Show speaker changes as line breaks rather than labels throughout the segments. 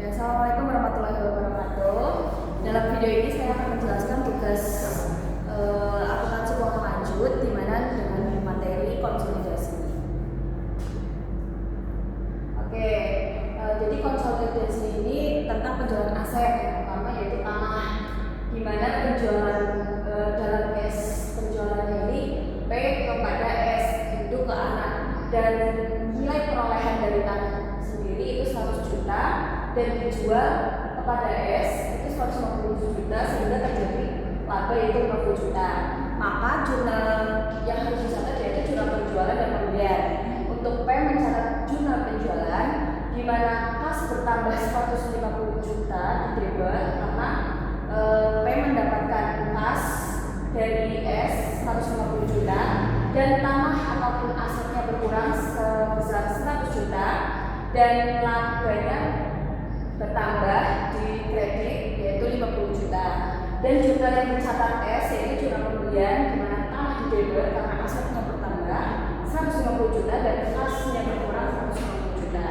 Assalamualaikum warahmatullahi wabarakatuh. Dalam video ini saya akan menjelaskan tugas akuntansi keuangan lanjut, di mana dengan materi konsolidasi. Oke, jadi konsolidasi ini tentang penjualan aset yang pertama yaitu tanah, di mana penjualan dalam case penjualannya ini P kepada S itu ke anak, dan nilai perolehan dari tanah sendiri itu 100 juta dan dijual kepada S itu 150 juta, sehingga terjadi laba yaitu 50 juta. Maka jurnal yang harus dicatat yaitu jurnal penjualan dan pembelian. Untuk P mencatat jurnal penjualan, di mana kas bertambah 150 juta di debit karena P mendapatkan kas dari S 150 juta dan tanah ataupun asetnya berkurang sebesar 100 juta dan labanya bertambah di kredit yaitu 50 juta. Dan jurnal yang dicatat S yaitu jurnal pembelian, di mana tanah di debit karena asetnya bertambah 150 juta dan kasnya berkurang 150 juta.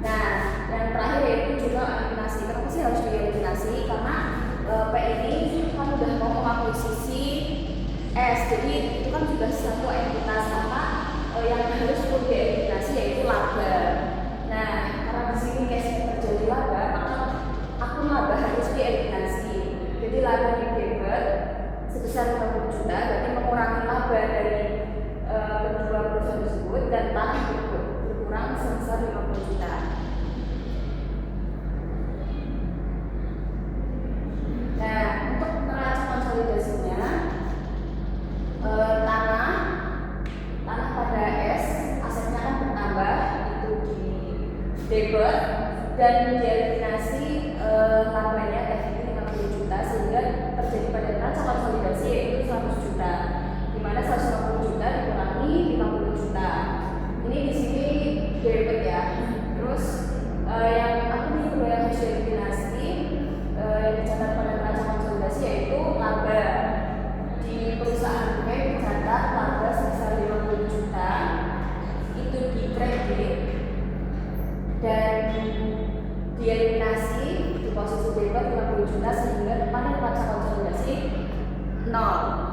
Nah, yang terakhir yaitu jurnal eliminasi. Kenapa sih harus dieliminasi? Karena P ini kan udah mau mengakuisisi S, jadi itu kan juga satu entitas, maka yang harus pun dieliminasi yaitu laba. Nah, karena di sini case terjadi laba, maka akun laba harus dieliminasi. Jadi laba di debit sebesar 50 juta, berarti mengurangi laba dari kedua perusahaan tersebut, dan tanah berkurang sebesar 50 juta. Nah, untuk neraca konsolidasinya, tanah pada S asetnya akan bertambah itu di debit dan dieliminasi labanya tadi 50 juta, sehingga terjadi pada neraca konsolidasi yaitu 100 juta, di mana 150 juta dikurangi 50 juta. Ini di sini debit ya. Terus yang harus dieliminasi yang dicatat pada neraca konsolidasi yaitu laba. Di perusahaan P dicatat laba sebesar 50 juta itu di kredit dan dieliminasi di posisi debit 50 juta, sehingga pada neraca konsolidasi 0.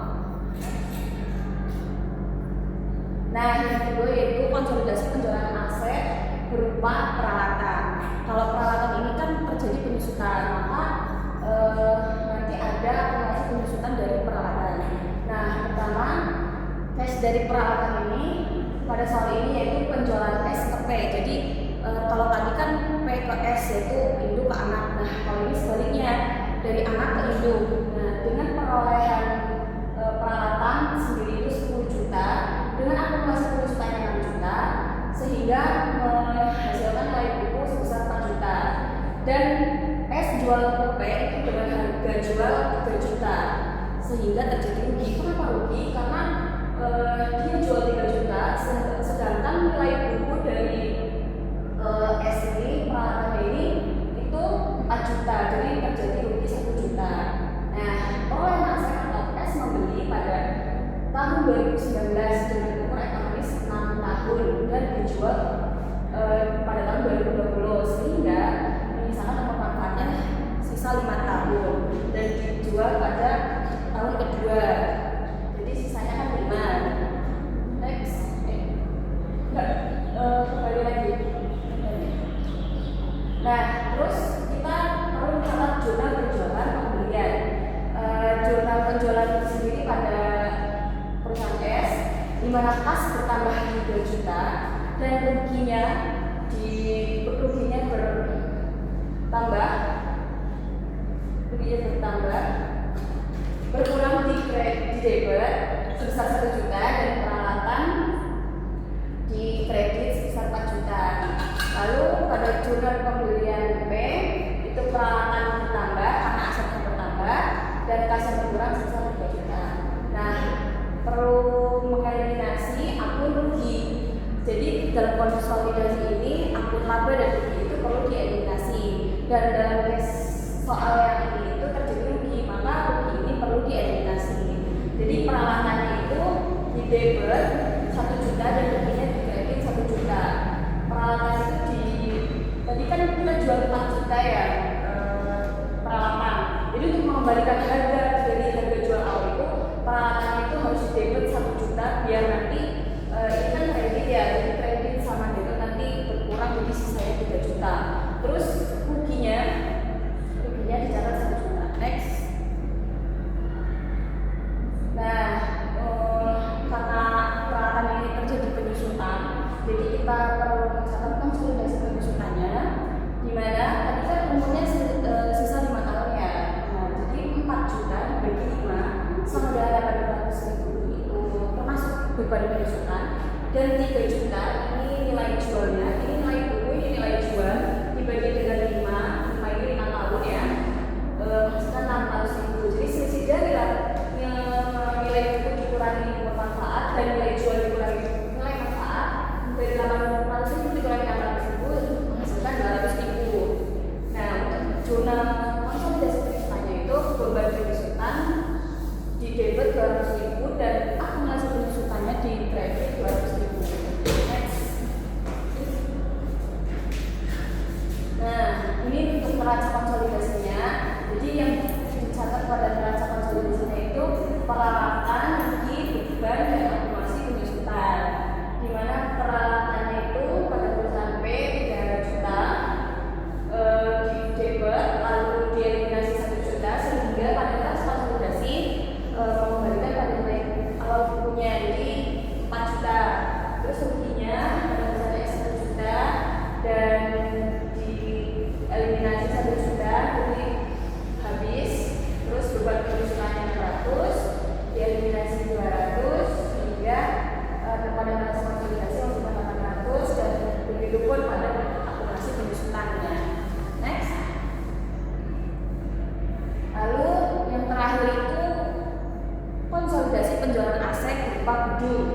Nah, yang kedua yaitu konsolidasi penjualan aset berupa peralatan. Kalau peralatan ini kan terjadi penyusutan, maka nanti ada akumulasi penyusutan dari peralatan. Nah, pertama case dari peralatan ini pada soal ini yaitu penjualan S ke P. Jadi kalau tadi kan P ke S yaitu induk ke anak. Nah, kalau ini sebaliknya dari anak ke induk. Nah, dengan perolehan peralatan sendiri itu 10 juta dengan akumulasi penyusutannya 6 juta, sehingga menghasilkan nilai buku sebesar 4 juta. Dan S jual ke P itu dengan harga jual 3 juta, sehingga terjadi rugi. Kenapa rugi? Karena dia jual 3 juta, sedangkan nilai buku dari S ini, peralatannya ini itu 4 juta, jadi terjadi rugi 1 juta. Nah, perolehan aset atau S membeli pada tahun 2019 dengan umur ekonomis 6 tahun dan dijual pada tahun 2020, sehingga misalkan umur manfaatnya sisa 5 tahun dan dijual pada tahun kedua, jadi sisanya kan 5. Next, kembali lagi. Nah, terus kita perlu mencatat jurnal penjualan pembelian. Jurnal penjualan sendiri pada perusahaan S, di mana kas bertambah 3 juta dan ruginya bertambah berkurang di debit sebesar 1 juta dan peralatan di kredit sebesar 4 juta. Lalu pada jurnal pembelian P itu peralatan bertambah karena asetnya bertambah dan kas yang berkurang sebesar 3 juta. Nah, perlu mengeliminasi akun rugi. Jadi dalam konsolidasi ini akun laba dan rugi itu perlu dieliminasi, dan dalam case soal yang ini itu terjadi rugi, maka rugi ini perlu dieliminasi. Jadi peralatannya itu di debit 1 juta dan ruginya di kredit 1 juta. Peralatan itu tadi kan kita jual 4 juta ya, mengembalikan harga dari harga jual awal itu, peralatan itu harus debit 1 juta biar nanti ini kan kredit ya, jadi kredit sama debit nanti berkurang jadi sisanya 3 juta. Terus ruginya dicatat 1 juta. Next. Nah, karena peralatan ini terjadi penyusutan, jadi kita perlu mencatat konsolidasi penyusutannya, di mana tadi kan umurnya sisa 5 tahun ya. Nah, jadi 4 juta dibagi 5 sama dengan 800.000 itu termasuk beban penyusutan, dan 3 juta ini nilai jualnya, ini nilai buku, ini nilai jual dibagi dengan 5 ini 5 tahun ya, menghasilkan 600.000. Jadi selisih dari nilai buku dikurangi umur manfaat dan nilai jual dikurangi nilai manfaat, dari 800.000 dikurangi 600.000 menghasilkan 200.000. Nah, untuk jurnal konsolidasi penyusutannya itu beban penyusutan di debit 200.000 dan akumulasi penyusutannya di kredit 200.000. Next. Nah, ini untuk neraca konsolidasinya. Jadi yang dicatat pada neraca konsolidasinya itu peralatan, rugi, beban, dan akumulasi penyusutan. Di mana peralatannya itu pada perusahaan P 3 juta, di debit lalu dieliminasi 1 juta sehingga pada neraca konsolidasi mengembalikan pada nilai awal bukunya, jadi 4 juta. Terus ruginya pada perusahaan X 1 juta dan dieliminasi 1 juta, jadi habis. Terus beban penyusutannya 600, dieliminasi 200 sehingga pada neraca konsolidasi masuk 800 dan begitu pun pada akumulasi penyusutannya. Next. Lalu yang terakhir itu konsolidasi penjualan aset berupa gedung.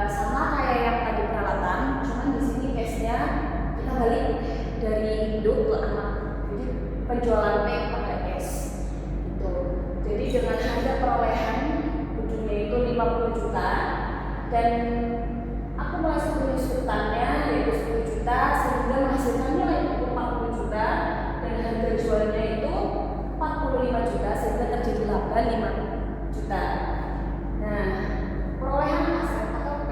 Sama kayak yang tadi peralatan, cuman di sini case-nya kita balik dari induk ke anak. Jadi penjualan P pada S. Gitu. Jadi dengan harga perolehan gedungnya itu 50 juta dan akumulasi penyusutannya yaitu 10 juta sehingga menghasilkan nilai 40 juta dan harga jualnya itu 45 juta sehingga terjadi laba 5 juta. Nah, perolehan aset atau P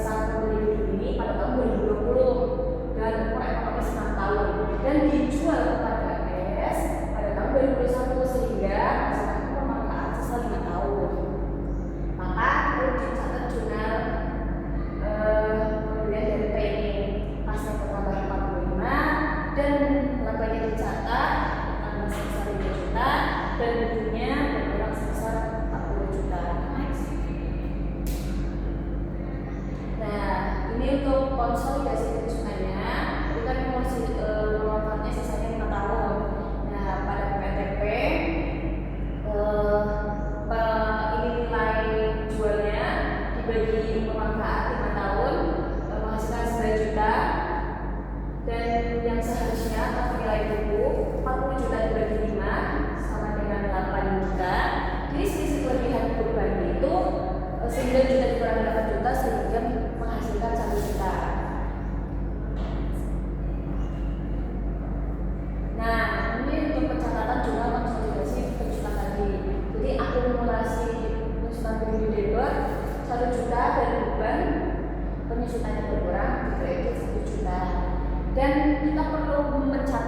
saat membeli gedung ini pada tahun 2020 dan umur ekonomis 6 tahun dan dijual kepada S pada tahun 2021 sehingga menghasilkan pemanfaatan sisa 5 tahun. Maka perlu dicatat jurnal kemudian dari P ini pasnya bertambah 45 dan labanya dicatat bertambah sebesar 5 juta dan gedungnya berkurang sebesar 40 juta. Next. Nah, ini untuk konsolidasi penyusunannya. Itu kan manfaatnya sisanya 5 tahun. Nah, pada PTP ini nilai jualnya dibagi umur manfaat 5 tahun menghasilkan 9 juta dan yang seharusnya atau nilai buku 40 juta dibagi 5 sama dengan 8 juta. Jadi selisih kelebihan beban itu 9 juta dikurangi 8 juta sehingga menghasilkan 1 juta. Nah, ini untuk pencatatan jumlah konsolidasi penyusutan tadi. Jadi akumulasi penyusutan gedung debit 1 juta dan beban penyusutannya berkurang di kredit 1 juta. Dan kita perlu mencatat